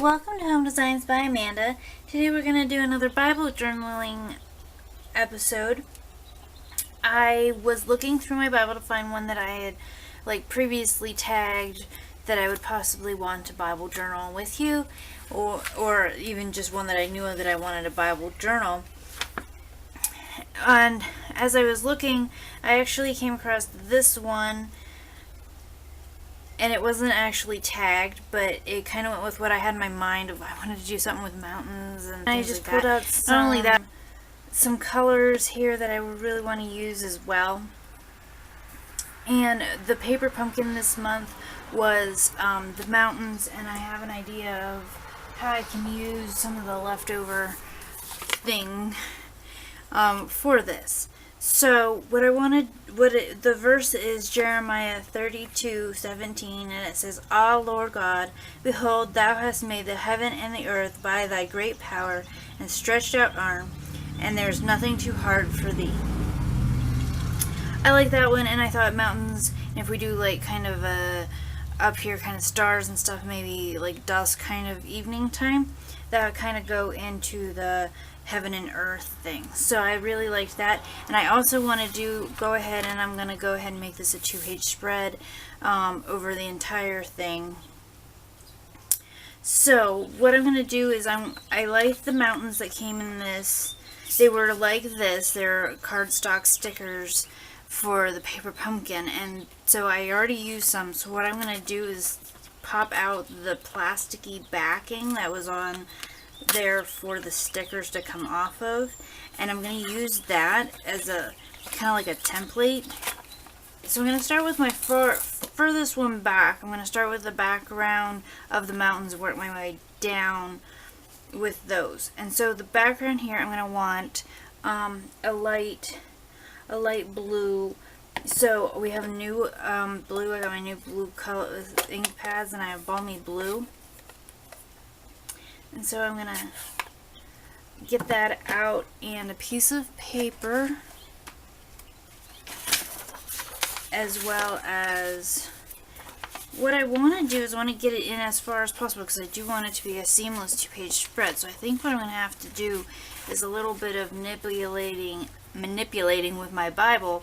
Welcome to Home Designs by Amanda. Today we're going to do another Bible journaling episode. I was looking through my Bible to find one that I had previously tagged that I would possibly want to Bible journal with you, or even just one that I knew that I wanted a Bible journal. And as I was looking, I actually came across this one. And it wasn't actually tagged, but it kind of went with what I had in my mind of I wanted to do something with mountains and things I just pulled out not only that, some colors here that I would really want to use as well. And the paper pumpkin this month was the mountains, and I have an idea of how I can use some of the leftover thing for this. So the verse is Jeremiah 32:17, and it says, "Ah, Lord God, behold, thou hast made the heaven and the earth by thy great power and stretched out arm, and there is nothing too hard for thee." I like that one, and I thought mountains, and if we do kind of up here kind of stars and stuff, maybe like dusk kind of evening time, that would kind of go into the heaven and earth thing. So I really liked that, and I also want to go ahead and make this a 2-page spread over the entire thing. So what I'm going to do is I like the mountains that came in this. They were like this. They're cardstock stickers for the paper pumpkin, and so I already used some. So what I'm going to do is pop out the plasticky backing that was on there for the stickers to come off of, and I'm going to use that as a kind of like a template. So I'm going to start with my furthest one back. I'm going to start with the background of the mountains and work my way down with those. And so the background here, I'm going to want a light blue. So we have a new blue. I got my new blue color with ink pads, and I have balmy blue. And so I'm going to get that out, and a piece of paper, as well as what I want to do is I want to get it in as far as possible, because I do want it to be a seamless 2-page spread. So I think what I'm going to have to do is a little bit of manipulating with my Bible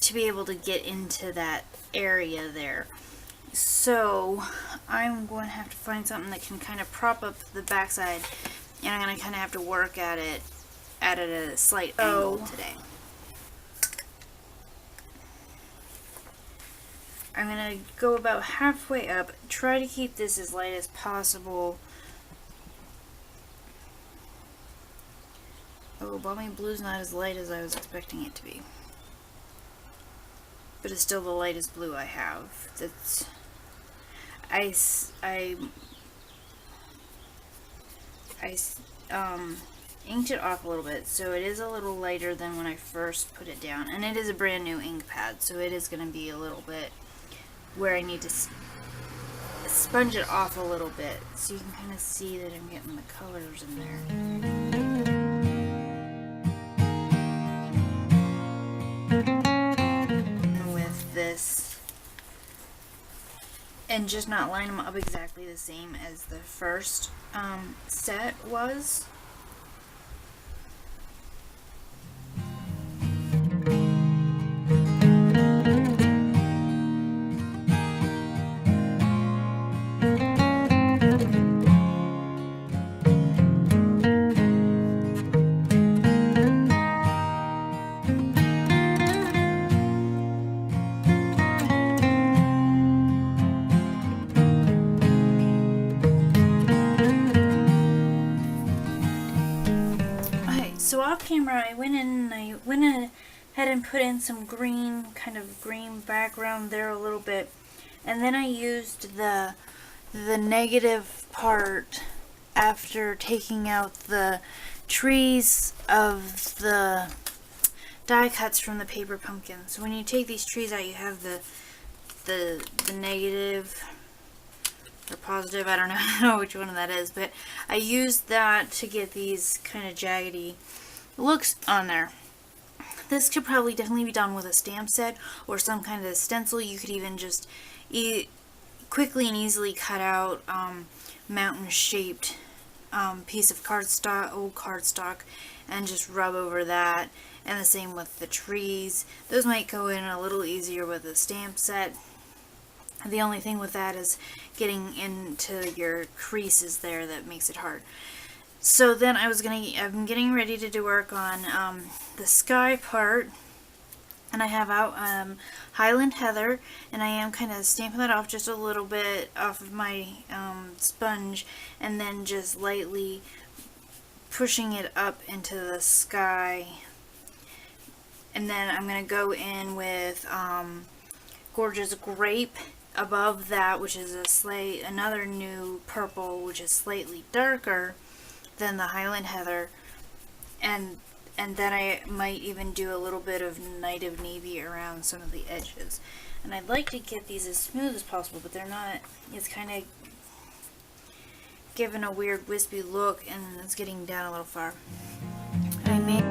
to be able to get into that area there. So I'm going to have to find something that can kind of prop up the backside, and I'm going to kind of have to work at it at a slight angle today. I'm going to go about halfway up, try to keep this as light as possible. Oh, balmy blue's not as light as I was expecting it to be, but it's still the lightest blue I have. That's I inked it off a little bit, so it is a little lighter than when I first put it down, and it is a brand new ink pad, so it is going to be a little bit where I need to sponge it off a little bit, so you can kind of see that I'm getting the colors in there. With this, and just not line them up exactly the same as the first set was. So off camera, I went ahead and put in some green background there a little bit, and then I used the negative part after taking out the trees of the die cuts from the paper pumpkin. So when you take these trees out, you have the negative or positive, I don't know which one of that is, but I used that to get these kind of jaggedy looks on there. This could definitely be done with a stamp set or some kind of stencil. You could even just quickly and easily cut out mountain shaped piece of cardstock, old cardstock, and just rub over that. And the same with the trees. Those might go in a little easier with a stamp set. The only thing with that is getting into your creases there that makes it hard. So then I'm getting ready to do work on the sky part, and I have out Highland Heather, and I am kind of stamping that off just a little bit off of my sponge, and then just lightly pushing it up into the sky. And then I'm going to go in with Gorgeous Grape above that, which is another new purple, which is slightly darker than the Highland Heather, and then I might even do a little bit of Night of Navy around some of the edges. And I'd like to get these as smooth as possible, but they're not. It's kind of giving a weird wispy look, and it's getting down a little far. I may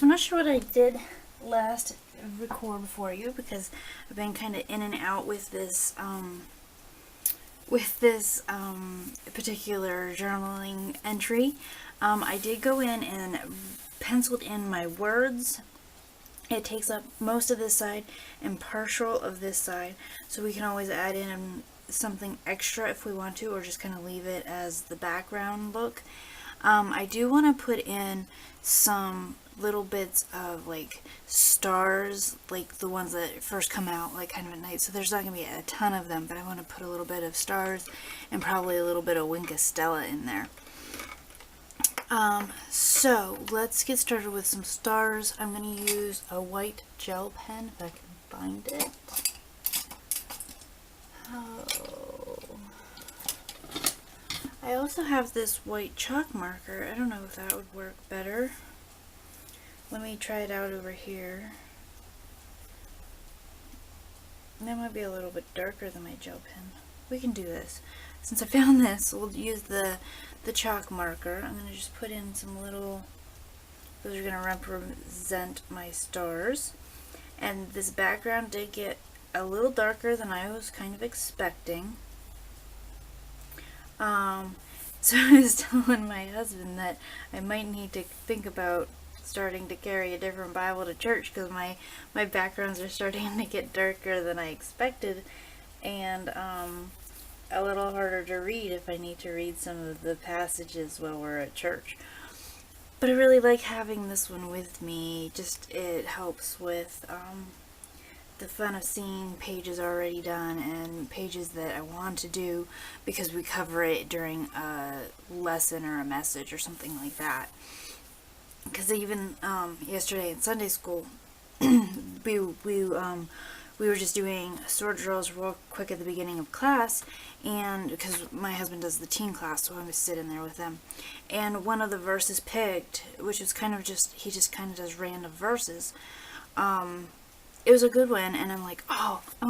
I'm not sure what I did last record for you, because I've been kind of in and out with this particular journaling entry. I did go in and penciled in my words. It takes up most of this side and partial of this side, so we can always add in something extra if we want to, or just kind of leave it as the background look. I do want to put in some little bits of like stars, like the ones that first come out like kind of at night, so there's not going to be a ton of them, but I want to put a little bit of stars and probably a little bit of Wink-of-Stella in there. So let's get started with some stars. I'm going to use a white gel pen if I can find it. I also have this white chalk marker. I don't know if that would work better. Let me try it out over here. That might be a little bit darker than my gel pen. We can do this. Since I found this, we'll use the chalk marker. I'm going to just put in some little, those are going to represent my stars. And this background did get a little darker than I was kind of expecting. So I was telling my husband that I might need to think about starting to carry a different Bible to church, because my backgrounds are starting to get darker than I expected, and a little harder to read if I need to read some of the passages while we're at church. But I really like having this one with me. Just it helps with the fun of seeing pages already done and pages that I want to do because we cover it during a lesson or a message or something like that. Because even yesterday in Sunday school, we were just doing sword drills real quick at the beginning of class, and because my husband does the teen class, so I was sitting there with them. And one of the verses picked, which was kind of just, he just kind of does random verses. It was a good one, and I'm like, oh, I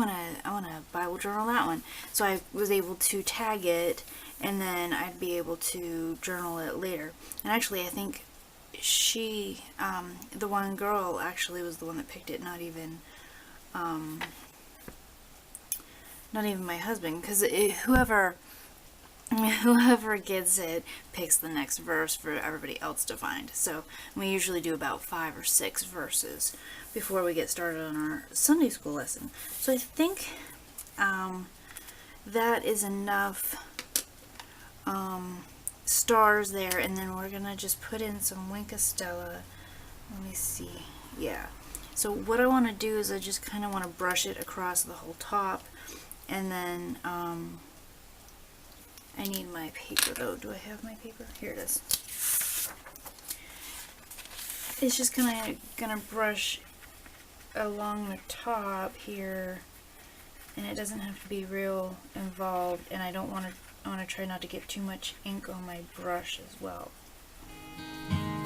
wanna Bible journal that one. So I was able to tag it, and then I'd be able to journal it later. And actually, I think she, the one girl, actually was the one that picked it, not even my husband, because whoever gets it picks the next verse for everybody else to find. So we usually do about 5 or 6 verses before we get started on our Sunday school lesson. So I think that is enough stars there, and then we're gonna just put in some Wink-of-Stella. Let me see. Yeah. So what I want to do is I just kind of want to brush it across the whole top, and then I need my paper though. Do I have my paper? Here it is. It's just kind of gonna brush along the top here, and it doesn't have to be real involved, and I want to try not to get too much ink on my brush as well.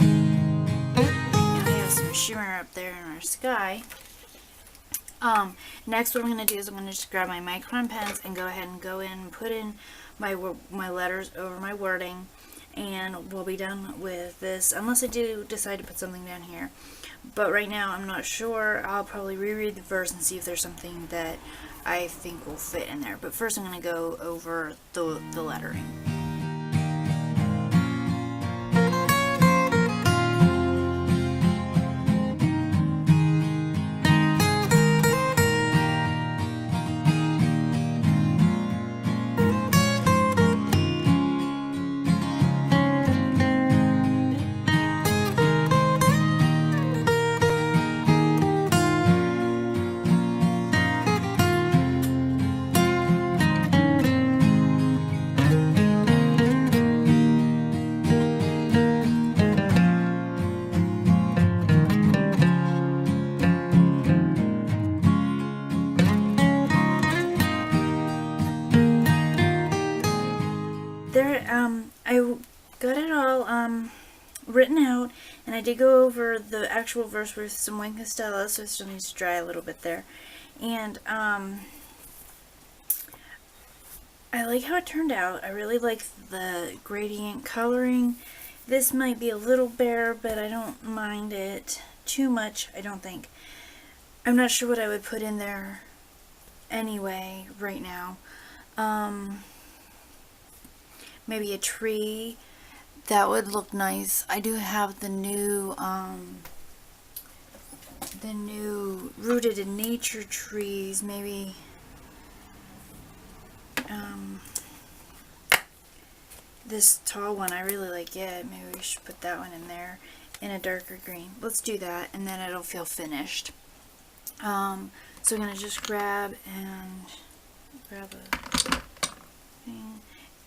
Now I have shimmer up there in our sky. Next what I'm going to do is I'm going to just grab my micron pens and go ahead and go in and put in my letters over my wording, and we'll be done with this, unless I do decide to put something down here. But right now I'm not sure. I'll probably reread the verse and see if there's something that I think will fit in there. But first I'm going to go over the lettering. I got it all written out, and I did go over the actual verse with some Wink-of-Stella, so it still needs to dry a little bit there. And I like how it turned out. I really like the gradient coloring. This might be a little bare, but I don't mind it too much, I don't think. I'm not sure what I would put in there anyway right now. Maybe a tree. That would look nice. I do have the new rooted in nature trees. Maybe this tall one, I really like it. Maybe we should put that one in there in a darker green. Let's do that, and then it'll feel finished. So I'm gonna just grab a thing.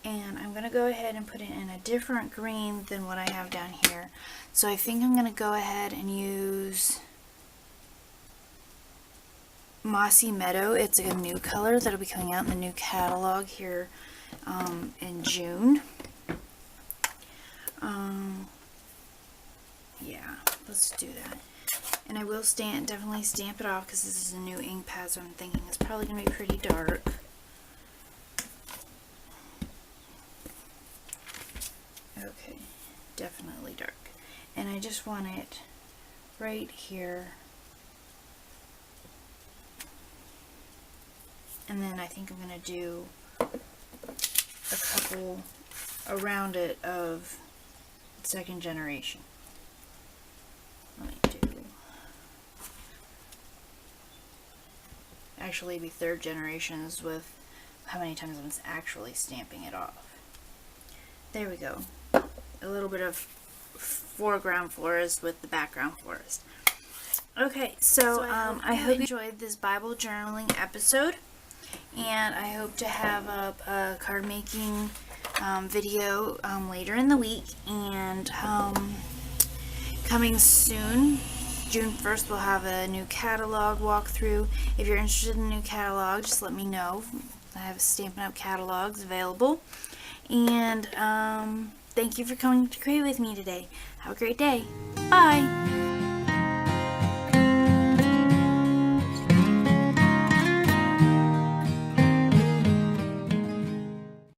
And I'm going to go ahead and put it in a different green than what I have down here. So I think I'm going to go ahead and use Mossy Meadow. It's a new color that'll be coming out in the new catalog here in June. Yeah, let's do that. And I will definitely stamp it off because this is a new ink pad, so I'm thinking it's probably going to be pretty dark. Okay, definitely dark. And I just want it right here. And then I think I'm going to do a couple around it of second generation. Let me do, actually be third generations with how many times I'm actually stamping it off. There we go. A little bit of foreground forest with the background forest. Okay, so I hope you enjoyed this Bible journaling episode, and I hope to have up a card making video later in the week, and coming soon, June 1st, we'll have a new catalog walkthrough. If you're interested in the new catalog, just let me know. I have Stampin' Up! Catalogs available. And thank you for coming to create with me today. Have a great day. Bye!